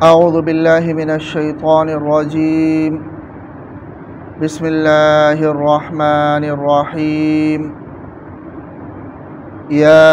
اعوذ باللہ من الشیطان الرجیم بسم اللہ الرحمن الرحیم یا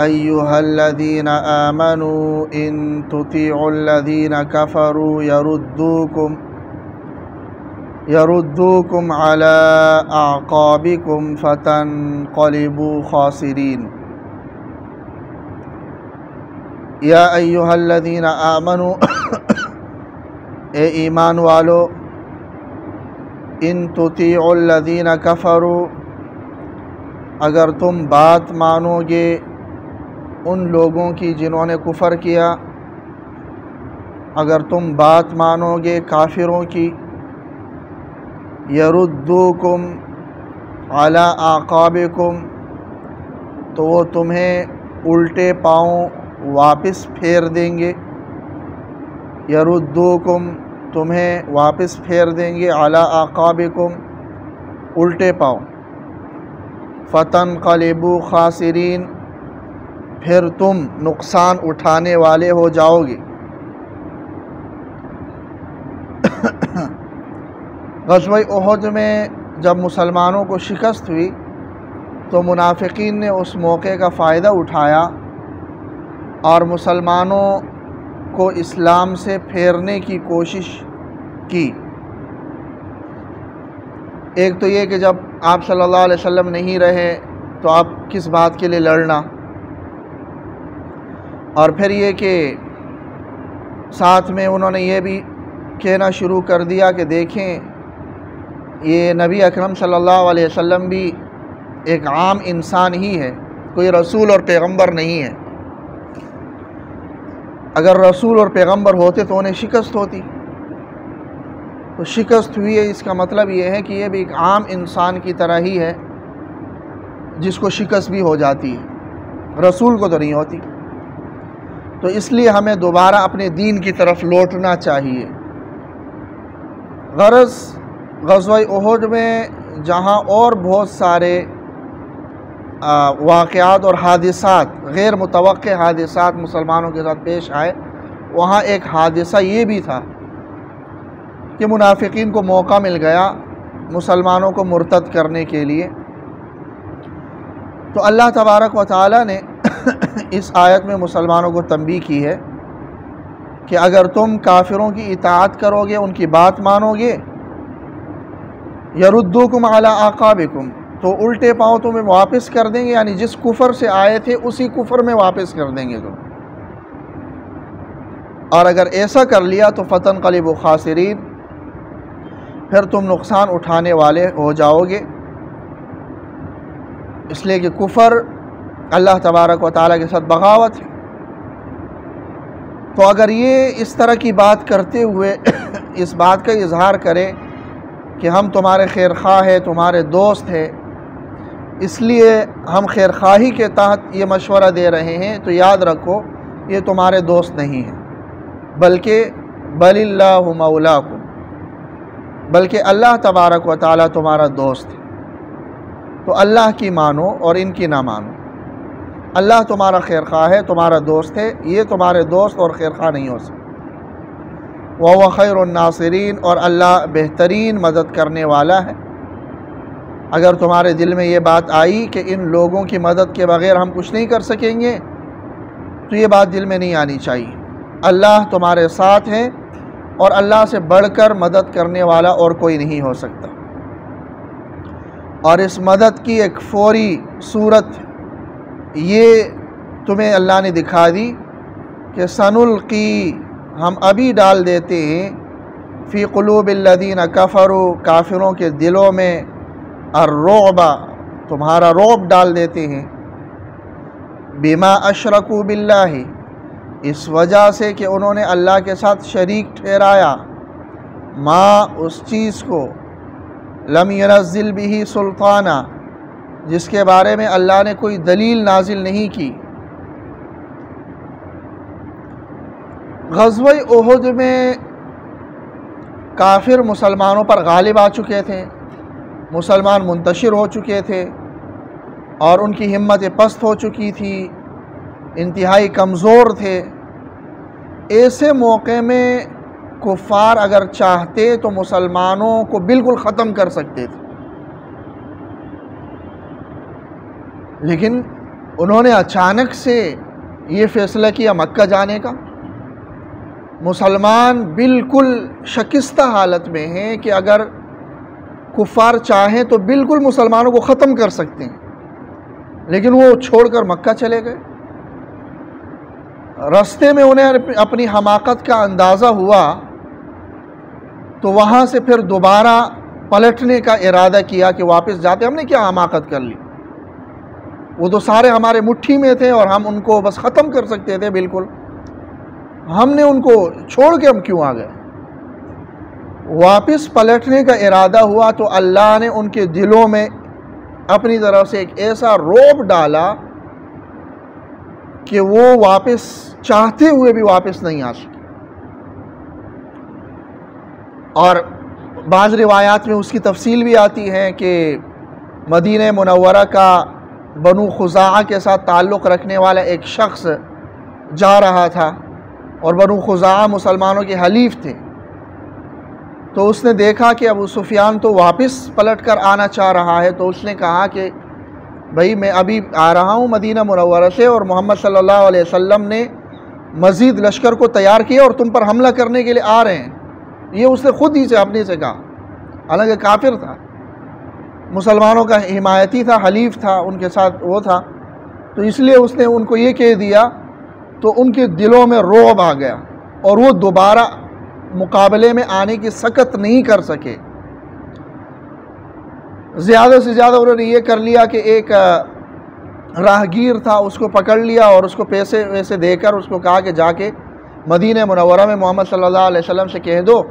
ایہا الذین آمنوا ان تطیعوا الذین کفروا یردوکم علی اعقابکم فتنقلبوا خاسرین۔ یا ایہا الذین آمنوا اے ایمان والو، ان تطیعوا الذین کفروا اگر تم بات مانو گے ان لوگوں کی جنہوں نے کفر کیا، اگر تم بات مانو گے کافروں کی، یردوکم علی اعقابکم تو وہ تمہیں الٹے پاؤں واپس پھیر دیں گے، یردوکم تمہیں واپس پھیر دیں گے، علی اعقابکم الٹے پاؤں، فتنقلبوا خاسرین پھر تم نقصان اٹھانے والے ہو جاؤ گے۔ غزوہ احد میں جب مسلمانوں کو شکست ہوئی تو منافقین نے اس موقع کا فائدہ اٹھایا اور مسلمانوں کو اسلام سے پھیرنے کی کوشش کی۔ ایک تو یہ کہ جب آپ صلی اللہ علیہ وسلم نہیں رہے تو آپ کس بات کے لیے لڑنا، اور پھر یہ کہ ساتھ میں انہوں نے یہ بھی کہنا شروع کر دیا کہ دیکھیں یہ نبی اکرم صلی اللہ علیہ وسلم بھی ایک عام انسان ہی ہے، کوئی رسول اور پیغمبر نہیں ہے، اگر رسول اور پیغمبر ہوتے تو انہیں شکست ہوتی، تو شکست ہوئی ہے، اس کا مطلب یہ ہے کہ یہ بھی ایک عام انسان کی طرح ہی ہے جس کو شکست بھی ہو جاتی ہے، رسول کو تو نہیں ہوتی۔ تو اس لیے ہمیں دوبارہ اپنے دین کی طرف لوٹنا چاہیے۔ غرض غزوہ احد میں جہاں اور بہت سارے واقعات اور حادثات، غیر متوقع حادثات مسلمانوں کے ساتھ پیش آئے، وہاں ایک حادثہ یہ بھی تھا کہ منافقین کو موقع مل گیا مسلمانوں کو مرتد کرنے کے لیے۔ تو اللہ تبارک و تعالیٰ نے اس آیت میں مسلمانوں کو تنبیہ کی ہے کہ اگر تم کافروں کی اطاعت کرو گے، ان کی بات مانو گے، یردوکم علی اعقابکم تو الٹے پاؤں تمہیں واپس کر دیں گے، یعنی جس کفر سے آئے تھے اسی کفر میں واپس کر دیں گے تم، اور اگر ایسا کر لیا تو فتنقلبوا خاسرین پھر تم نقصان اٹھانے والے ہو جاؤ گے، اس لیے کہ کفر اللہ تبارک و تعالیٰ کے ساتھ بغاوت ہے۔ تو اگر یہ اس طرح کی بات کرتے ہوئے اس بات کا اظہار کرے کہ ہم تمہارے خیر خواہ ہیں، تمہارے دوست ہیں، اس لیے ہم خیر خواہی کے تحت یہ مشورہ دے رہے ہیں، تو یاد رکھو یہ تمہارے دوست نہیں ہیں، بلکہ بل اللہ مولاکم، بلکہ اللہ تبارک و تعالیٰ تمہارا دوست ہے۔ تو اللہ کی مانو اور ان کی نہ مانو۔ اللہ تمہارا خیر خواہ ہے، تمہارا دوست ہے، یہ تمہارے دوست اور خیر خواہ نہیں ہو سکتے۔ وَهُوَ خَيْرُ النَّاصِرِينَ اور اللہ بہترین مدد کرنے والا ہے۔ اگر تمہارے دل میں یہ بات آئی کہ ان لوگوں کی مدد کے بغیر ہم کچھ نہیں کر سکیں گے، تو یہ بات دل میں نہیں آنی چاہیے۔ اللہ تمہارے ساتھ ہے اور اللہ سے بڑھ کر مدد کرنے والا اور کوئی نہیں ہو سکتا۔ اور اس مدد کی ایک فوری صورت یہ تمہیں اللہ نے دکھا دی کہ سنلقی ہم ابھی ڈال دیتے ہیں فی قلوب الذین کفروا کافروں کے دلوں میں الرعب تمہارا رعب ڈال دیتے ہیں، بما اشرکوا باللہ اس وجہ سے کہ انہوں نے اللہ کے ساتھ شریک ٹھہرایا، ما اس چیز کو لم ينزل به سلطانہ جس کے بارے میں اللہ نے کوئی دلیل نازل نہیں کی۔ غزوہ احد میں کافر مسلمانوں پر غالب آ چکے تھے، مسلمان منتشر ہو چکے تھے اور ان کی ہمت پست ہو چکی تھی، انتہائی کمزور تھے، ایسے موقع میں کفار اگر چاہتے تو مسلمانوں کو بالکل ختم کر سکتے تھے، لیکن انہوں نے اچانک سے یہ فیصلہ کیا مکہ جانے کا۔ مسلمان بالکل شکستہ حالت میں ہیں کہ اگر کفار چاہیں تو بالکل مسلمانوں کو ختم کر سکتے ہیں، لیکن وہ چھوڑ کر مکہ چلے گئے۔ راستے میں انہیں اپنی حماقت کا اندازہ ہوا تو وہاں سے پھر دوبارہ پلٹنے کا ارادہ کیا کہ واپس جاتے، ہم نے کیا حماقت کر لی، وہ تو سارے ہمارے مٹھی میں تھے اور ہم ان کو بس ختم کر سکتے تھے بالکل، ہم نے ان کو چھوڑ کے ہم کیوں آ گئے۔ واپس پلٹنے کا ارادہ ہوا تو اللہ نے ان کے دلوں میں اپنی طرف سے ایک ایسا رعب ڈالا کہ وہ واپس چاہتے ہوئے بھی واپس نہیں آ سکے۔ اور بعض روایات میں اس کی تفصیل بھی آتی ہے کہ مدینہ منورہ کا بنو خزاعہ کے ساتھ تعلق رکھنے والا ایک شخص جا رہا تھا، اور بنو خزاعہ مسلمانوں کے حلیف تھے، تو اس نے دیکھا کہ ابو سفیان تو واپس پلٹ کر آنا چاہ رہا ہے، تو اس نے کہا کہ بھائی میں ابھی آ رہا ہوں مدینہ منورہ سے، اور محمد صلی اللہ علیہ وسلم نے مزید لشکر کو تیار کیا اور تم پر حملہ کرنے کے لیے آ رہے ہیں۔ یہ اس نے خود ہی سے اپنے سے کہا، حالانکہ کافر تھا، مسلمانوں کا حمایتی تھا، حلیف تھا، ان کے ساتھ وہ تھا، تو اس لیے اس نے ان کو یہ کہہ دیا، تو ان کے دلوں میں رعب آ گیا اور وہ دوبارہ مقابلے میں آنے کی سکت نہیں کر سکے۔ زیادہ سے زیادہ انہوں نے یہ کر لیا کہ ایک راہگیر تھا، اس کو پکڑ لیا اور اس کو پیسے ویسے دے کر اس کو کہا کہ جا کے مدینہ منورہ میں محمد صلی اللہ علیہ وسلم سے کہہ دو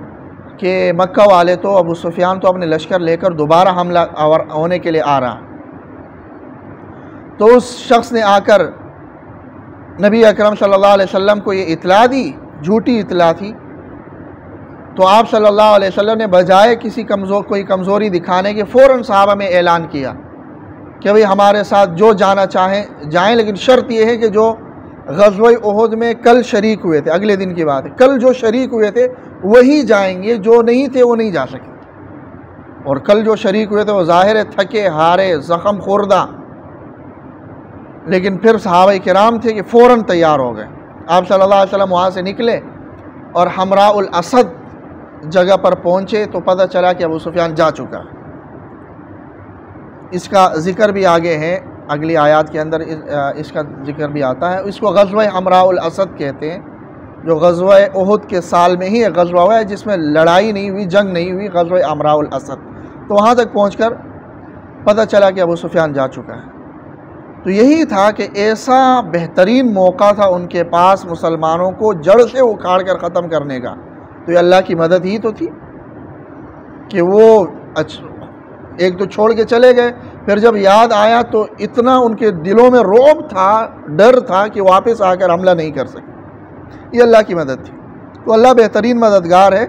کہ مکہ والے تو ابو سفیان تو اپنے لشکر لے کر دوبارہ حملہ ہونے کے لیے آ رہا۔ تو اس شخص نے آ کر نبی اکرم صلی اللہ علیہ وسلم کو یہ اطلاع دی، جھوٹی اطلاع تھی، تو آپ صلی اللہ علیہ وسلم نے بجائے کوئی کمزوری دکھانے کے فوراً صحابہ میں اعلان کیا کہ بھئی ہمارے ساتھ جو جانا چاہیں جائیں، لیکن شرط یہ ہے کہ جو غزوہ احد میں کل شریک ہوئے تھے، اگلے دن کی بات ہے، کل جو شریک ہوئے تھے وہی جائیں گے، جو نہیں تھے وہ نہیں جا سکتے۔ اور کل جو شریک ہوئے تھے وہ ظاہر ہے تھکے ہارے زخم خوردہ، لیکن پھر صحابہ کرام تھے کہ فوراً تیار ہو گئے۔ آپ صلی اللہ علیہ وسلم وہاں سے نکلے اور حمراء الاسد جگہ پر پہنچے تو پتہ چلا کہ ابو سفیان جا چکا۔ اس کا ذکر بھی آگے ہے، اگلی آیات کے اندر اس کا ذکر بھی آتا ہے۔ اس کو غزوہ حمراء الاسد کہتے ہیں، جو غزوہ احد کے سال میں ہی ایک غزوہ ہوا ہے جس میں لڑائی نہیں ہوئی، جنگ نہیں ہوئی، غزوہ حمراء الاسد۔ تو وہاں تک پہنچ کر پتہ چلا کہ ابو سفیان جا چکا ہے۔ تو یہی تھا کہ ایسا بہترین موقع تھا ان کے پاس مسلمانوں کو جڑ سے اکھاڑ کر ختم کرنے کا، تو یہ اللہ کی مدد ہی تو تھی کہ وہ ایک تو چھوڑ کے چلے گئے، پھر جب یاد آیا تو اتنا ان کے دلوں میں رعب تھا، ڈر تھا کہ واپس آ کر حملہ نہیں کر سکے۔ یہ اللہ کی مدد تھی۔ تو اللہ بہترین مددگار ہے،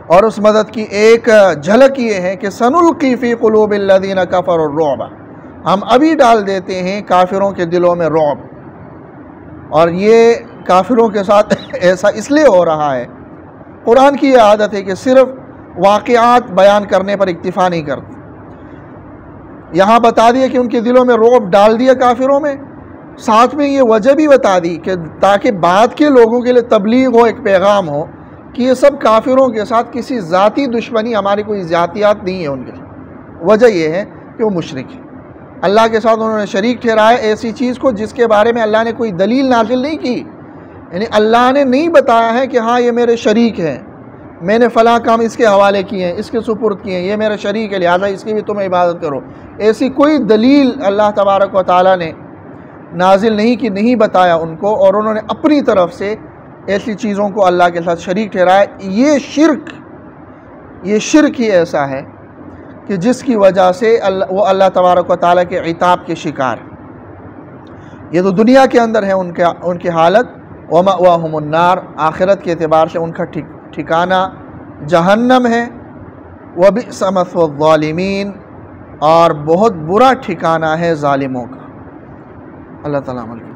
اور اس مدد کی ایک جھلک یہ ہے کہ سنلقی فی قلوب الذین کفروا الرعب، ہم ابھی ڈال دیتے ہیں کافروں کے دلوں میں رعب۔ اور یہ کافروں کے ساتھ ایسا اس لیے ہو رہا ہے، قرآن کی یہ عادت ہے کہ صرف واقعات بیان کرنے پر اکتفا نہیں کرتے، یہاں بتا دیا کہ ان کے دلوں میں رعب ڈال دیا کافروں میں، ساتھ میں یہ وجہ بھی بتا دی کہ تاکہ بعد کے لوگوں کے لیے تبلیغ ہو، ایک پیغام ہو کہ یہ سب کافروں کے ساتھ کسی ذاتی دشمنی، ہماری کوئی ذاتیات نہیں ہے ان کے ساتھ، وجہ یہ ہے کہ وہ مشرک ہیں، اللہ کے ساتھ انہوں نے شریک ٹھہرایا ایسی چیز کو جس کے بارے میں اللہ نے کوئی دلیل نازل نہیں کی، یعنی اللہ نے نہیں بتایا ہے کہ ہاں یہ میرے شریک ہیں، میں نے فلاں کام اس کے حوالے کیے ہیں، اس کے سپرد کیے ہیں، یہ میرا شریک ہے لہٰذا اس کی بھی تم عبادت کرو، ایسی کوئی دلیل اللہ تبارک و تعالیٰ نے نازل نہیں کی، نہیں بتایا ان کو، اور انہوں نے اپنی طرف سے ایسی چیزوں کو اللہ کے ساتھ شریک ٹھہرایا۔ یہ شرک ہی ایسا ہے کہ جس کی وجہ سے وہ اللہ تبارک و تعالیٰ کے عتاب کے شکار ہیں۔ یہ تو دنیا کے اندر ہے ان کی حالت، وَمَأْوَاهُمُ النَّارُ، آخرت کے اعتبار سے ان کا ٹھکانہ جہنم ہے، وَبِئْسَ مَثْوَى الظَّالِمِينَ، اور بہت برا ٹھکانہ ہے ظالموں کا۔ اللہ تعالیٰ عمل کی